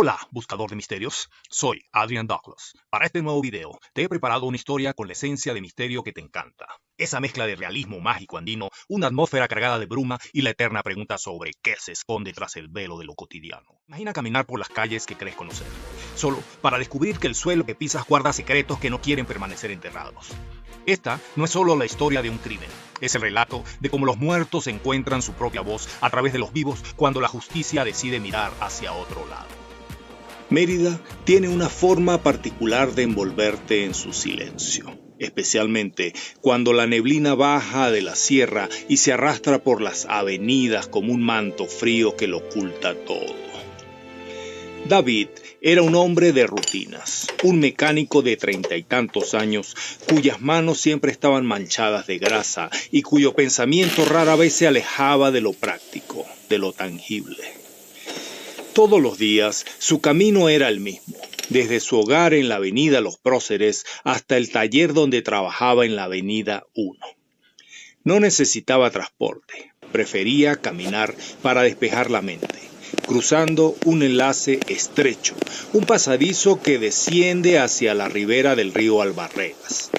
Hola, buscador de misterios. Soy Adrian Douglas. Para este nuevo video, te he preparado una historia con la esencia de misterio que te encanta. Esa mezcla de realismo mágico andino, una atmósfera cargada de bruma y la eterna pregunta sobre qué se esconde tras el velo de lo cotidiano. Imagina caminar por las calles que crees conocer, solo para descubrir que el suelo que pisas guarda secretos que no quieren permanecer enterrados. Esta no es solo la historia de un crimen, es el relato de cómo los muertos encuentran su propia voz a través de los vivos cuando la justicia decide mirar hacia otro lado. Mérida tiene una forma particular de envolverte en su silencio, especialmente cuando la neblina baja de la sierra y se arrastra por las avenidas como un manto frío que lo oculta todo. David era un hombre de rutinas, un mecánico de 30 y tantos años, cuyas manos siempre estaban manchadas de grasa y cuyo pensamiento rara vez se alejaba de lo práctico, de lo tangible. Todos los días su camino era el mismo, desde su hogar en la avenida Los Próceres hasta el taller donde trabajaba en la avenida 1. No necesitaba transporte, prefería caminar para despejar la mente, cruzando un enlace estrecho, un pasadizo que desciende hacia la ribera del río Albarregas.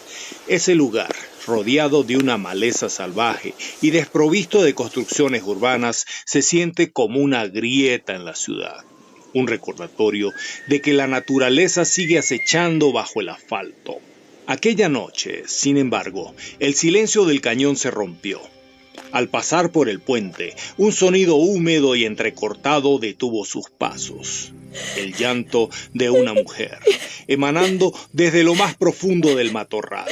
Ese lugar, rodeado de una maleza salvaje y desprovisto de construcciones urbanas, se siente como una grieta en la ciudad, un recordatorio de que la naturaleza sigue acechando bajo el asfalto. Aquella noche, sin embargo, el silencio del cañón se rompió. Al pasar por el puente, un sonido húmedo y entrecortado detuvo sus pasos. El llanto de una mujer, emanando desde lo más profundo del matorral.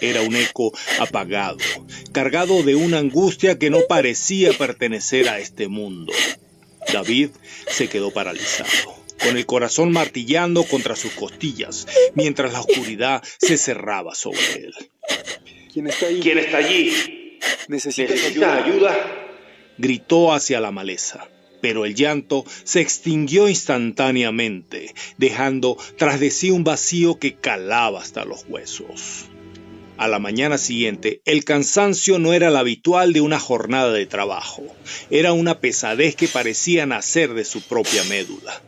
Era un eco apagado, cargado de una angustia que no parecía pertenecer a este mundo. David se quedó paralizado, con el corazón martillando contra sus costillas, mientras la oscuridad se cerraba sobre él. ¿Quién está ahí? ¿Quién está allí? ¿Necesitas ayuda? Gritó hacia la maleza, pero el llanto se extinguió instantáneamente, dejando tras de sí un vacío que calaba hasta los huesos. A la mañana siguiente, el cansancio no era el habitual de una jornada de trabajo. Era una pesadez que parecía nacer de su propia médula.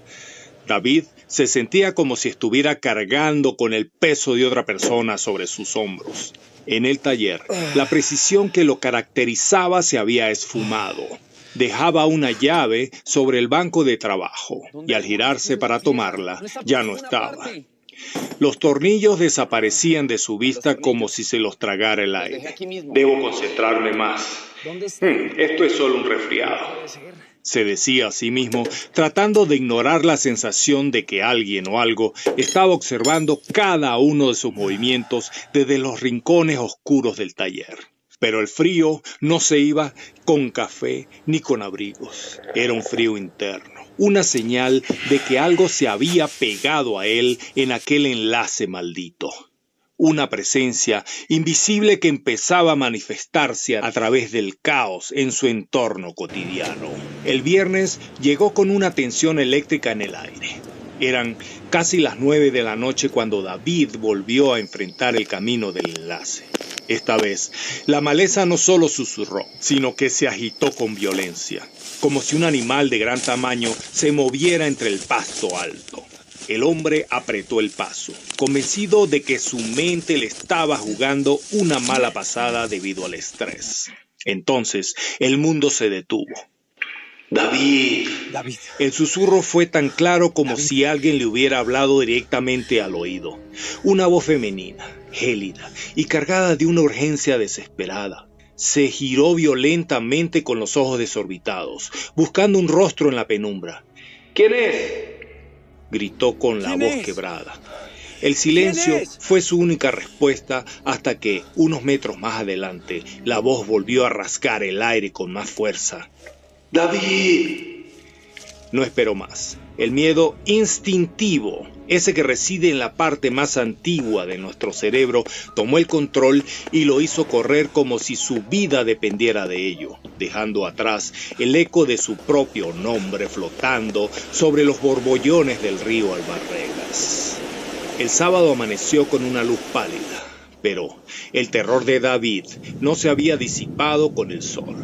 David se sentía como si estuviera cargando con el peso de otra persona sobre sus hombros. En el taller, la precisión que lo caracterizaba se había esfumado. Dejaba una llave sobre el banco de trabajo y al girarse para tomarla, ya no estaba. Los tornillos desaparecían de su vista como si se los tragara el aire. Debo concentrarme más. Esto es solo un resfriado, se decía a sí mismo, tratando de ignorar la sensación de que alguien o algo estaba observando cada uno de sus movimientos desde los rincones oscuros del taller. Pero el frío no se iba con café ni con abrigos. Era un frío interno. Una señal de que algo se había pegado a él en aquel enlace maldito. Una presencia invisible que empezaba a manifestarse a través del caos en su entorno cotidiano. El viernes llegó con una tensión eléctrica en el aire. Eran casi las 9 de la noche cuando David volvió a enfrentar el camino del enlace. Esta vez, la maleza no solo susurró, sino que se agitó con violencia, como si un animal de gran tamaño se moviera entre el pasto alto. El hombre apretó el paso, convencido de que su mente le estaba jugando una mala pasada debido al estrés. Entonces, el mundo se detuvo. David. El susurro fue tan claro como si alguien le hubiera hablado directamente al oído. Una voz femenina, gélida y cargada de una urgencia desesperada. Se giró violentamente con los ojos desorbitados, buscando un rostro en la penumbra. ¿Quién es?, gritó con la voz quebrada. El silencio fue su única respuesta hasta que, unos metros más adelante, la voz volvió a rasgar el aire con más fuerza. ¡David! No esperó más. El miedo instintivo, ese que reside en la parte más antigua de nuestro cerebro, tomó el control y lo hizo correr como si su vida dependiera de ello, dejando atrás el eco de su propio nombre flotando sobre los borbollones del río Albarregas. El sábado amaneció con una luz pálida, pero el terror de David no se había disipado con el sol.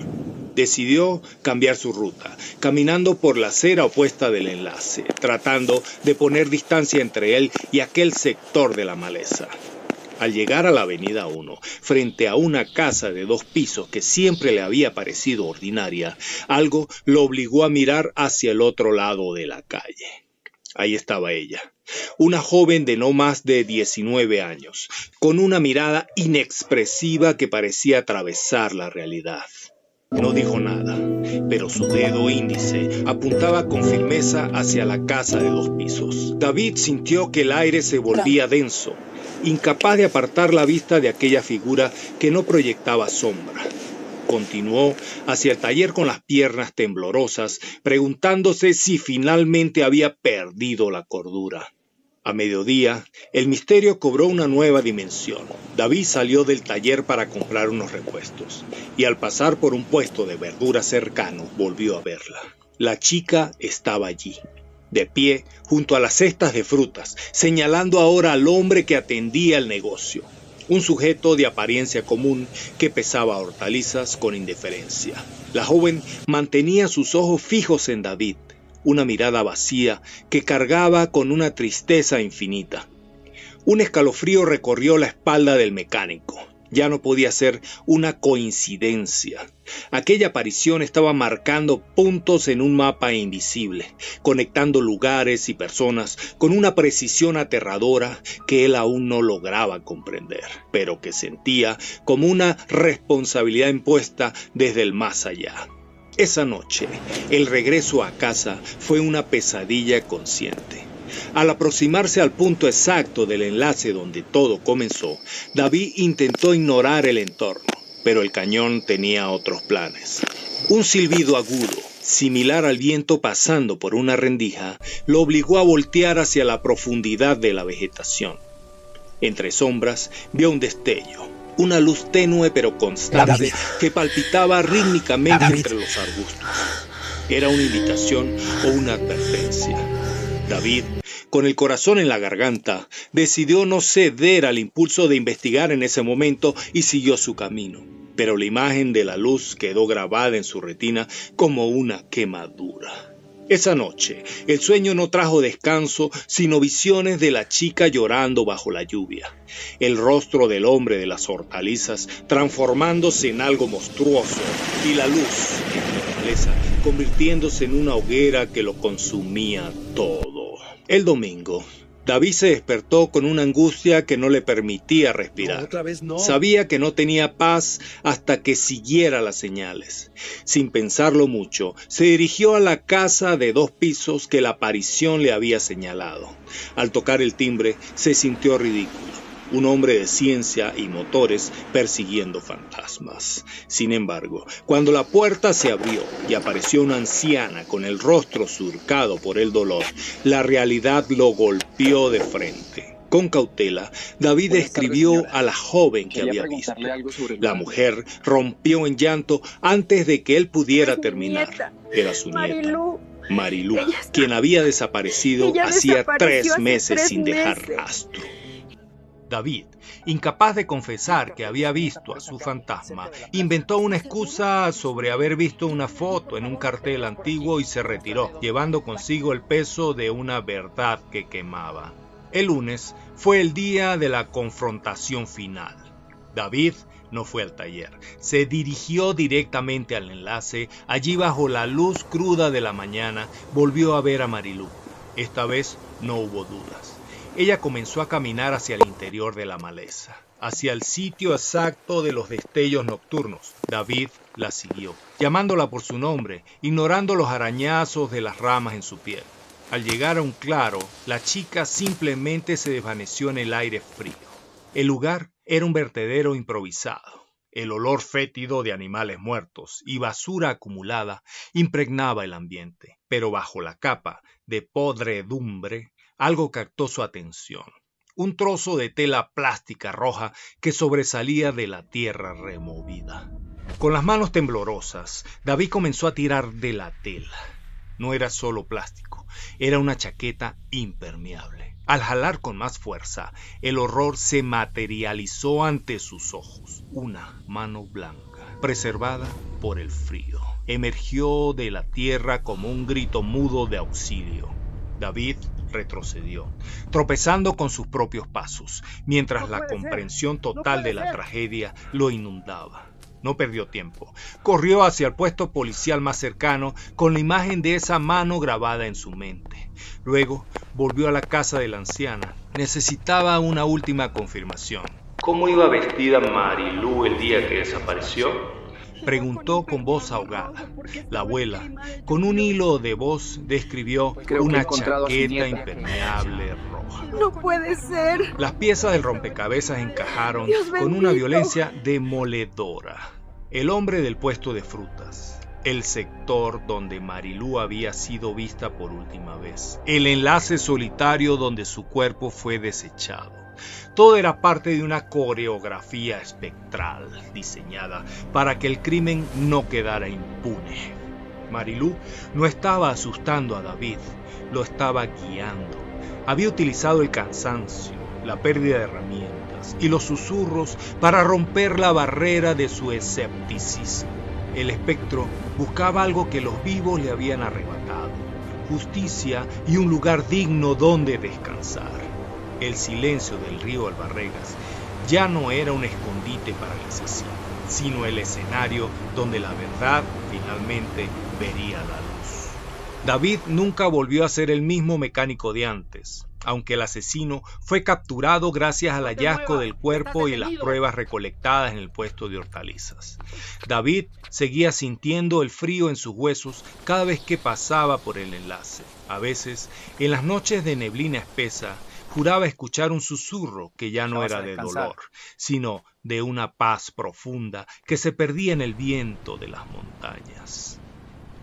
Decidió cambiar su ruta, caminando por la acera opuesta del enlace, tratando de poner distancia entre él y aquel sector de la maleza. Al llegar a la avenida 1, frente a una casa de 2 pisos que siempre le había parecido ordinaria, algo lo obligó a mirar hacia el otro lado de la calle. Ahí estaba ella, una joven de no más de 19 años, con una mirada inexpresiva que parecía atravesar la realidad. No dijo nada, pero su dedo índice apuntaba con firmeza hacia la casa de 2 pisos. David sintió que el aire se volvía denso, incapaz de apartar la vista de aquella figura que no proyectaba sombra. Continuó hacia el taller con las piernas temblorosas, preguntándose si finalmente había perdido la cordura. A mediodía, el misterio cobró una nueva dimensión. David salió del taller para comprar unos repuestos, y al pasar por un puesto de verduras cercano, volvió a verla. La chica estaba allí, de pie junto a las cestas de frutas, señalando ahora al hombre que atendía el negocio. Un sujeto de apariencia común que pesaba hortalizas con indiferencia. La joven mantenía sus ojos fijos en David, una mirada vacía que cargaba con una tristeza infinita. Un escalofrío recorrió la espalda del mecánico. Ya no podía ser una coincidencia. Aquella aparición estaba marcando puntos en un mapa invisible, conectando lugares y personas con una precisión aterradora que él aún no lograba comprender, pero que sentía como una responsabilidad impuesta desde el más allá. Esa noche, el regreso a casa fue una pesadilla consciente. Al aproximarse al punto exacto del enlace donde todo comenzó, David intentó ignorar el entorno, pero el cañón tenía otros planes. Un silbido agudo, similar al viento pasando por una rendija, lo obligó a voltear hacia la profundidad de la vegetación. Entre sombras, vio un destello, una luz tenue pero constante que palpitaba rítmicamente entre los arbustos. ¿Era una invitación o una advertencia? David, con el corazón en la garganta, decidió no ceder al impulso de investigar en ese momento y siguió su camino. Pero la imagen de la luz quedó grabada en su retina como una quemadura. Esa noche, el sueño no trajo descanso, sino visiones de la chica llorando bajo la lluvia. El rostro del hombre de las hortalizas transformándose en algo monstruoso y la luz en la naturaleza convirtiéndose en una hoguera que lo consumía todo. El domingo, David se despertó con una angustia que no le permitía respirar. No, otra vez no. Sabía que no tenía paz hasta que siguiera las señales. Sin pensarlo mucho, se dirigió a la casa de 2 pisos que la aparición le había señalado. Al tocar el timbre, se sintió ridículo. Un hombre de ciencia y motores persiguiendo fantasmas. Sin embargo, cuando la puerta se abrió y apareció una anciana con el rostro surcado por el dolor, la realidad lo golpeó de frente. Con cautela, David describió a la joven que había visto. La mujer rompió en llanto antes de que él pudiera terminar. Era su nieta, Marilú, quien había desaparecido hacía 3 meses sin dejar rastro. David, incapaz de confesar que había visto a su fantasma, inventó una excusa sobre haber visto una foto en un cartel antiguo y se retiró, llevando consigo el peso de una verdad que quemaba. El lunes fue el día de la confrontación final. David no fue al taller, se dirigió directamente al enlace. Allí, bajo la luz cruda de la mañana, volvió a ver a Marilú. Esta vez no hubo dudas. Ella comenzó a caminar hacia el interior de la maleza, hacia el sitio exacto de los destellos nocturnos. David la siguió, llamándola por su nombre, ignorando los arañazos de las ramas en su piel. Al llegar a un claro, la chica simplemente se desvaneció en el aire frío. El lugar era un vertedero improvisado. El olor fétido de animales muertos y basura acumulada impregnaba el ambiente, pero bajo la capa de podredumbre, algo captó su atención. Un trozo de tela plástica roja que sobresalía de la tierra removida. Con las manos temblorosas, David comenzó a tirar de la tela. No era solo plástico, era una chaqueta impermeable. Al jalar con más fuerza, el horror se materializó ante sus ojos. Una mano blanca, preservada por el frío. emergió de la tierra como un grito mudo de auxilio. David retrocedió, tropezando con sus propios pasos, mientras la comprensión total de la tragedia lo inundaba. No perdió tiempo. Corrió hacia el puesto policial más cercano con la imagen de esa mano grabada en su mente. Luego volvió a la casa de la anciana. Necesitaba una última confirmación. ¿Cómo iba vestida Marilú el día que desapareció? Preguntó con voz ahogada. La abuela, con un hilo de voz, describió una chaqueta impermeable roja. No puede ser. Las piezas del rompecabezas encajaron con una violencia demoledora. El hombre del puesto de frutas. El sector donde Marilú había sido vista por última vez. El enlace solitario donde su cuerpo fue desechado. Todo era parte de una coreografía espectral diseñada para que el crimen no quedara impune. Marilú no estaba asustando a David, lo estaba guiando. Había utilizado el cansancio, la pérdida de herramientas y los susurros para romper la barrera de su escepticismo. El espectro buscaba algo que los vivos le habían arrebatado: justicia y un lugar digno donde descansar. El silencio del río Albarregas ya no era un escondite para el asesino, sino el escenario donde la verdad finalmente vería la luz. David nunca volvió a ser el mismo mecánico de antes, aunque el asesino fue capturado gracias al hallazgo del cuerpo y las pruebas recolectadas en el puesto de hortalizas. David seguía sintiendo el frío en sus huesos cada vez que pasaba por el enlace. A veces, en las noches de neblina espesa, juraba escuchar un susurro que ya no era de dolor, sino de una paz profunda que se perdía en el viento de las montañas.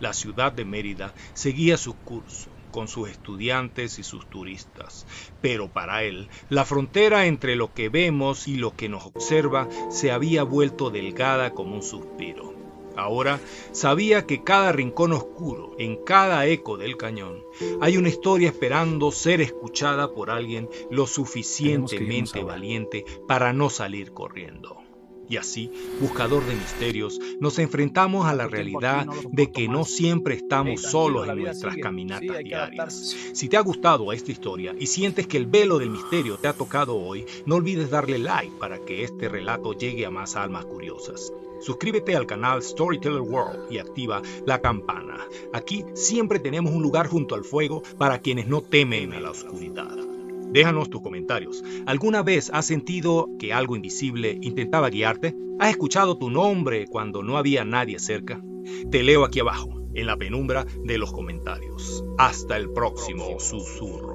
La ciudad de Mérida seguía su curso, con sus estudiantes y sus turistas, pero para él, la frontera entre lo que vemos y lo que nos observa se había vuelto delgada como un suspiro. Ahora sabía que cada rincón oscuro, en cada eco del cañón, hay una historia esperando ser escuchada por alguien lo suficientemente valiente para no salir corriendo. Y así, buscador de misterios, nos enfrentamos a la realidad de que no siempre estamos solos en nuestras caminatas diarias. Si te ha gustado esta historia y sientes que el velo del misterio te ha tocado hoy, no olvides darle like para que este relato llegue a más almas curiosas. Suscríbete al canal Storyteller World y activa la campana. Aquí siempre tenemos un lugar junto al fuego para quienes no temen a la oscuridad. Déjanos tus comentarios. ¿Alguna vez has sentido que algo invisible intentaba guiarte? ¿Has escuchado tu nombre cuando no había nadie cerca? Te leo aquí abajo, en la penumbra de los comentarios. Hasta el próximo susurro.